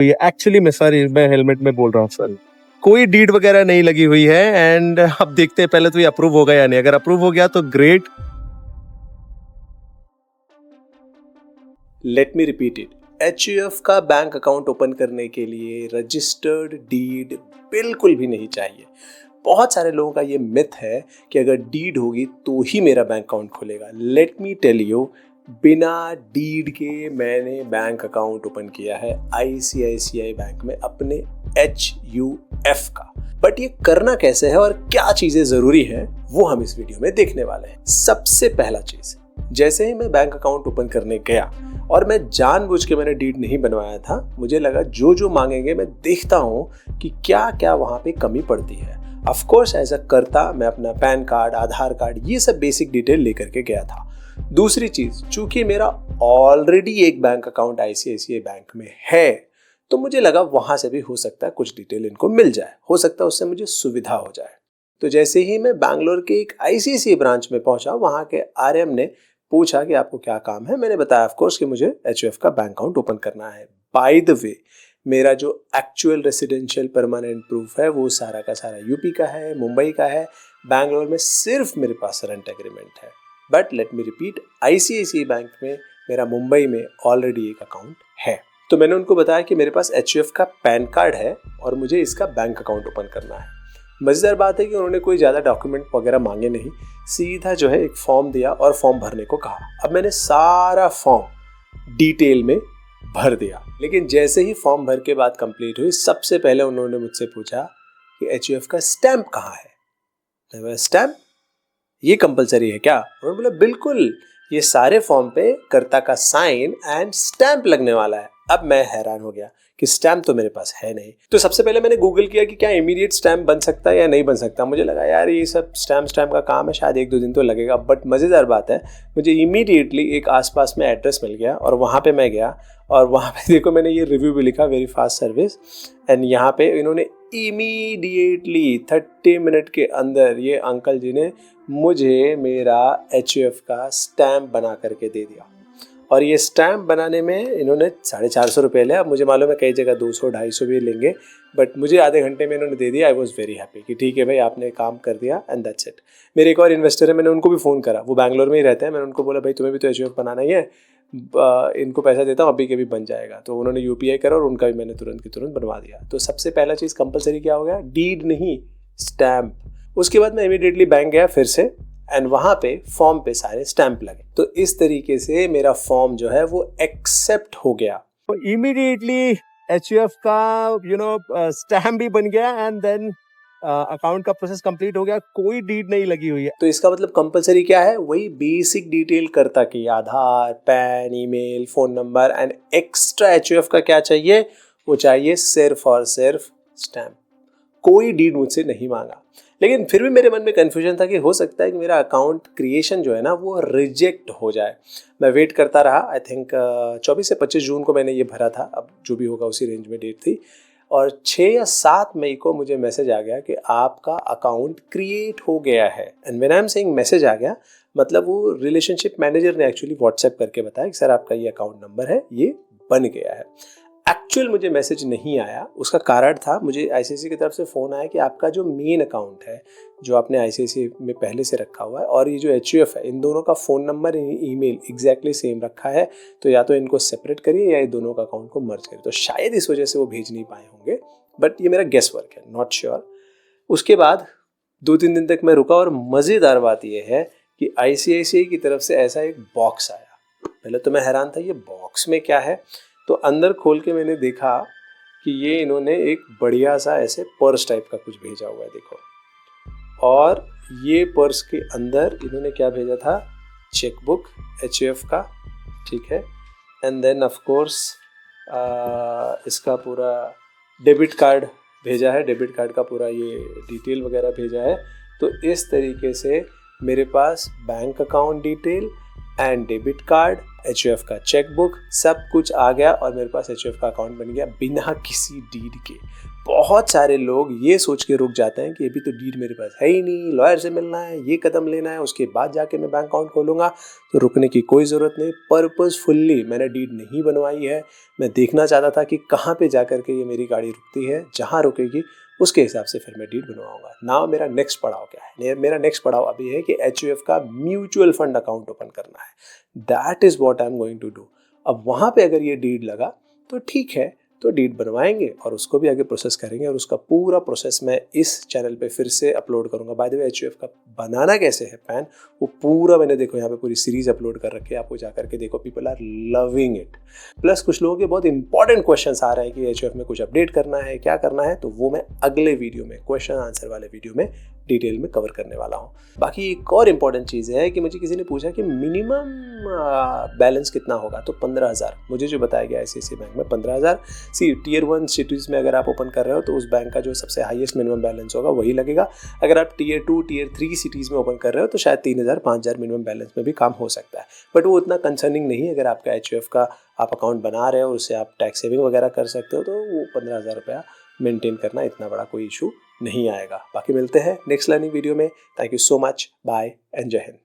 ये एक्चुअली मैं हेलमेट में बोल रहा हूँ सर। कोई डीड वगैरह नहीं लगी हुई है एंड अब देखते हैं पहले तो ये अप्रूव होगा या नहीं। अगर अप्रूव हो गया तो great. Let me repeat it. HUF का बैंक अकाउंट ओपन करने के लिए रजिस्टर्ड डीड बिल्कुल भी नहीं चाहिए। बहुत सारे लोगों का ये मिथ है कि अगर डीड होगी तो ही मेरा बैंक अकाउंट खुलेगा। लेट मी टेल यू, बिना डीड के मैंने बैंक अकाउंट ओपन किया है ICICI बैंक में अपने HUF का। बट ये करना कैसे है और क्या चीजें जरूरी है वो हम इस वीडियो में देखने वाले हैं। सबसे पहला चीज, जैसे ही मैं बैंक अकाउंट ओपन करने गया और मैं जानबूझ के मैंने डीड नहीं बनवाया था, मुझे लगा जो जो मांगेंगे मैं देखता हूँ कि क्या क्या वहां पे कमी पड़ती है। ऑफ कोर्स एज अ कर्ता मैं अपना पैन कार्ड, आधार कार्ड, ये सब बेसिक डिटेल लेकर के गया था। दूसरी चीज, चूंकि मेरा ऑलरेडी एक बैंक अकाउंट ICICI बैंक में है, तो मुझे लगा वहां से भी हो सकता है कुछ डिटेल इनको मिल जाए, हो सकता है उससे मुझे सुविधा हो जाए। तो जैसे ही मैं बैंगलोर के एक ICICI ब्रांच में पहुंचा, वहां के RM ने पूछा कि आपको क्या काम है। मैंने बताया ऑफ कोर्स कि मुझे HUF का बैंक अकाउंट ओपन करना है। बाय द वे, मेरा जो एक्चुअल रेसिडेंशियल परमानेंट प्रूफ है वो सारा का सारा यूपी का है, मुंबई का है। बैंगलोर में सिर्फ मेरे पास रेंट एग्रीमेंट है। But let me repeat, ICICI bank में मेरा मुंबई में ऑलरेडी एक अकाउंट है। तो मैंने उनको बताया कि मेरे पास HUF का पैन कार्ड है और मुझे इसका बैंक अकाउंट ओपन करना है। मजेदार बात है कि उन्होंने कोई ज़्यादा डॉक्यूमेंट वगैरह मांगे नहीं, सीधा जो है एक फॉर्म दिया और फॉर्म भरने को कहा। अब मैंने सारा फॉर्म डिटेल में भर दिया, लेकिन जैसे ही फॉर्म भर के बाद कंप्लीट हुई, सबसे पहले उन्होंने मुझसे पूछा कि HUF का स्टैंप कहाँ है। मैं बोला स्टैंप ये कंपलसरी है क्या? उन्होंने बोला बिल्कुल, ये सारे फॉर्म पे कर्ता का साइन एंड स्टैंप लगने वाला है। अब मैं हैरान हो गया कि स्टैम्प तो मेरे पास है नहीं। तो सबसे पहले मैंने गूगल किया कि क्या इमीडिएट स्टैम्प बन सकता है या नहीं बन सकता। मुझे लगा यार ये सब स्टैम्प का काम है, शायद 1-2 दिन तो लगेगा। बट मज़ेदार बात है, मुझे इमीडिएटली एक आसपास में एड्रेस मिल गया और वहाँ पे मैं गया और वहाँ पे देखो मैंने ये रिव्यू भी लिखा, वेरी फास्ट सर्विस। एंड यहाँ पे इन्होंने इमीडिएटली 30 मिनट के अंदर ये अंकल जी ने मुझे मेरा HUF का स्टैम्प बना करके दे दिया। और ये स्टैम्प बनाने में इन्होंने 450 रुपये लिया। अब मुझे मालूम है कई जगह 200-250 भी लेंगे, बट मुझे आधे घंटे में इन्होंने दे दिया। आई वॉज वेरी हैप्पी कि ठीक है भाई, आपने काम कर दिया एंड दैट्स इट। मेरे एक और इन्वेस्टर है, मैंने उनको भी फ़ोन करा, वो बैंगलोर में ही रहते हैं। मैंने उनको बोला भाई तुम्हें भी तो HUF बनाना ही है, इनको पैसा देता हूँ, अभी के भी बन जाएगा। तो उन्होंने UPI करा और उनका भी मैंने तुरंत की तुरंत बनवा दिया। तो सबसे पहला चीज़ कंपलसरी क्या हो गया? डीड नहीं, स्टैम्प। उसके बाद मैं इमीडिएटली बैंक गया फिर से एंड वहाँ पे फॉर्म पे सारे स्टैंप लगे। तो इस तरीके से मेरा फॉर्म जो है वो एक्सेप्ट हो गया। तो इमीडिएटली HUF का स्टैम्प भी बन गया एंड देन अकाउंट का प्रोसेस कंप्लीट हो गया। कोई डीड नहीं लगी हुई है। तो इसका मतलब कंपलसरी क्या है? वही बेसिक डिटेल कर्ता की, Aadhaar, PAN, email, phone number and extra HUF का क्या चाहिए? वो चाहिए सिर्फ और सिर्फ स्टैम्प। कोई डीड मुझसे नहीं मांगा। लेकिन फिर भी मेरे मन में कन्फ्यूजन था कि हो सकता है कि मेरा अकाउंट क्रिएशन जो है ना वो रिजेक्ट हो जाए। मैं वेट करता रहा। आई थिंक 24 से 25 जून को मैंने ये भरा था, अब जो भी होगा उसी रेंज में डेट थी। और 6 या 7 मई को मुझे मैसेज आ गया कि आपका अकाउंट क्रिएट हो गया है। And when I am saying message आ गया, मतलब वो रिलेशनशिप मैनेजर ने एक्चुअली व्हाट्सएप करके बताया कि सर आपका ये अकाउंट नंबर है, ये बन गया है। एक्चुअल मुझे मैसेज नहीं आया। उसका कारण था, मुझे ICICI की तरफ से फ़ोन आया कि आपका जो मेन अकाउंट है, जो आपने ICICI में पहले से रखा हुआ है, और ये जो HUF है, इन दोनों का phone number, email exactly same रखा है। तो या तो इनको सेपरेट करिए या ये दोनों का अकाउंट को मर्ज करिए। तो शायद इस वजह से वो भेज नहीं पाए होंगे, बट ये मेरा गेस वर्क है, नॉट श्योर। उसके बाद 2-3 दिन तक मैं रुका और मज़ेदार बात यह है कि ICICI की तरफ से ऐसा एक बॉक्स आया। पहले तो मैं हैरान था, ये बॉक्स में क्या है? तो अंदर खोल के मैंने देखा कि ये इन्होंने एक बढ़िया सा ऐसे पर्स टाइप का कुछ भेजा हुआ है, देखो। और ये पर्स के अंदर इन्होंने क्या भेजा था? चेकबुक HUF का, ठीक है। एंड देन ऑफ कोर्स इसका पूरा डेबिट कार्ड भेजा है, डेबिट कार्ड का पूरा ये डिटेल वगैरह भेजा है। तो इस तरीके से मेरे पास bank account detail and debit card HUF का चेकबुक, सब कुछ आ गया और मेरे पास HUF का अकाउंट बन गया बिना किसी डीड के। बहुत सारे लोग ये सोच के रुक जाते हैं कि अभी तो डीड मेरे पास है ही नहीं, लॉयर से मिलना है, ये कदम लेना है, उसके बाद जाके मैं बैंक अकाउंट खोलूँगा। तो रुकने की कोई ज़रूरत नहीं। पर्पसफुल्ली मैंने डीड नहीं बनवाई है। मैं देखना चाहता था कि कहाँ पे जा कर के ये मेरी गाड़ी रुकती है, जहाँ रुकेगी उसके हिसाब से फिर मैं डीड बनवाऊंगा। नाउ मेरा नेक्स्ट पड़ाव क्या है? मेरा नेक्स्ट पड़ाव अभी है कि HUF का म्यूचुअल फंड अकाउंट ओपन करना है। That is what I am going to do. अब वहाँ पे अगर ये डीड लगा तो ठीक है, तो डीड बनवाएंगे और उसको भी आगे प्रोसेस करेंगे और उसका पूरा प्रोसेस मैं इस चैनल पे फिर से अपलोड करूंगा। बाय द वे HUF का बनाना कैसे है पैन, वो पूरा मैंने देखो यहाँ पे पूरी सीरीज अपलोड कर रखी है, आपको जाकर के देखो। People are loving it. Plus कुछ लोगों के बहुत इंपॉर्टेंट क्वेश्चंस आ रहे हैं कि HUF में कुछ अपडेट करना है, क्या करना है, तो वो मैं अगले वीडियो में, क्वेश्चन आंसर वाले वीडियो में डिटेल में कवर करने वाला हूँ। बाकी एक और इम्पॉर्टेंट चीज़ है कि मुझे किसी ने पूछा कि मिनिमम बैलेंस कितना होगा, तो 15,000 मुझे जो बताया गया ICICI बैंक में 15,000। सी Tier 1 सिटीज़ में अगर आप ओपन कर रहे हो तो उस बैंक का जो सबसे हाईएस्ट मिनिमम बैलेंस होगा वही लगेगा। अगर आप Tier 2 Tier 3 सिटीज़ में ओपन कर रहे हो तो शायद 3,000 5,000 मिनिमम बैलेंस में भी काम हो सकता है, बट वो उतना कंसर्निंग नहीं है। अगर आपका HUF का आप अकाउंट बना रहे हो, उससे आप टैक्स सेविंग वगैरह कर सकते हो, तो वो 15,000 रुपया मेंटेन करना इतना बड़ा कोई इशू नहीं आएगा। बाकी मिलते हैं नेक्स्ट लर्निंग वीडियो में। Thank you so much, bye and जय हिंद।